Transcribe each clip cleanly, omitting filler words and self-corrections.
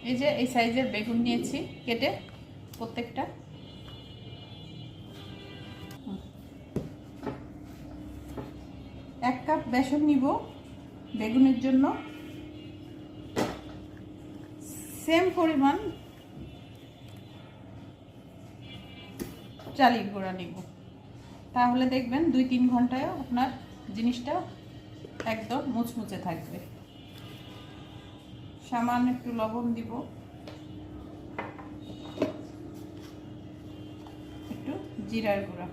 এই যে এই সাইজের বেগুন নিয়েছি কেটে প্রত্যেকটা। এক কাপ বেসন নিব বেগুনের জন্য, সেম পরিমাণ চালের গুঁড়া নিব, তাহলে দেখবেন 2-3 ঘন্টায় আপনার জিনিসটা একদম মুচমুচে থাকবে। সামান্য একটু লবণ দিব, একটু জিরার গুঁড়া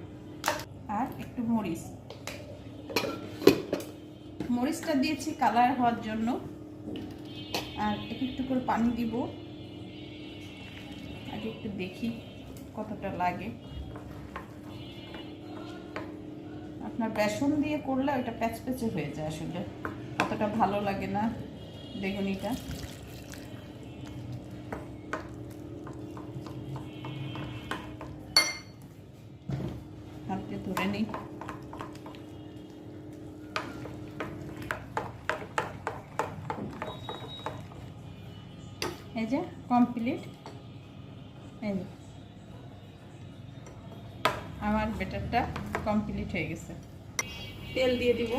আর একটু মরিচটা দিয়েছি কালার হওয়ার জন্য। আর একটু করে পানি দিব, আগে একটু দেখি কতটা লাগে। আপনার বেসন দিয়ে করলে ওটা প্যাচপ্যাচে হয়ে যায়, আসলে অতটা ভালো লাগে না বেগুনিটা। হাতে ধরে নিই। এই যে কমপ্লিট, এই যে আমার ব্যাটারটা কমপ্লিট হয়ে গেছে। তেল দিয়ে দিব,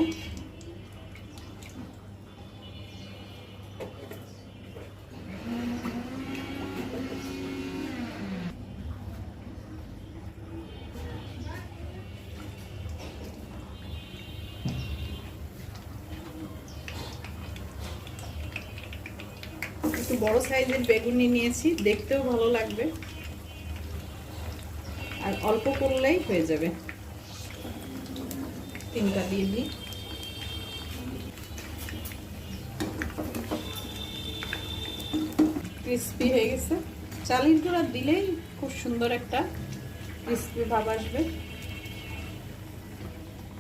একটু বড় সাইজের বেগুনি নিয়েছি, দেখতেও ভালো লাগবে আর অল্প করলেই হয়ে যাবে। 3টা দিয়ে দিই। ক্রিস্পি হয়ে গেছে। চালের গুঁড়া দিলেই খুব সুন্দর একটা ক্রিস্পি ভাব আসবে।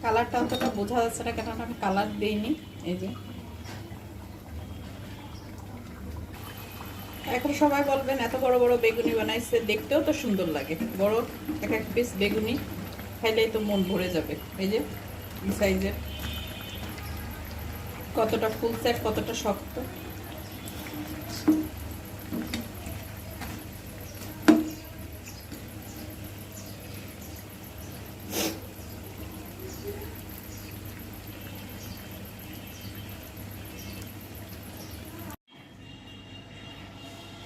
কালারটা অতটা বোঝা যাচ্ছে না, কেন আমি কালার দিইনি। এই যে এখন সবাই বলবেন এত বড় বড় বেগুনি বানাইছে, দেখতেও তো সুন্দর লাগে। বড় এক পিস বেগুনি খাইলেই তো মন ভরে যাবে। এই যে এই সাইজের, কতটা ফুল সেট, কতটা শক্ত।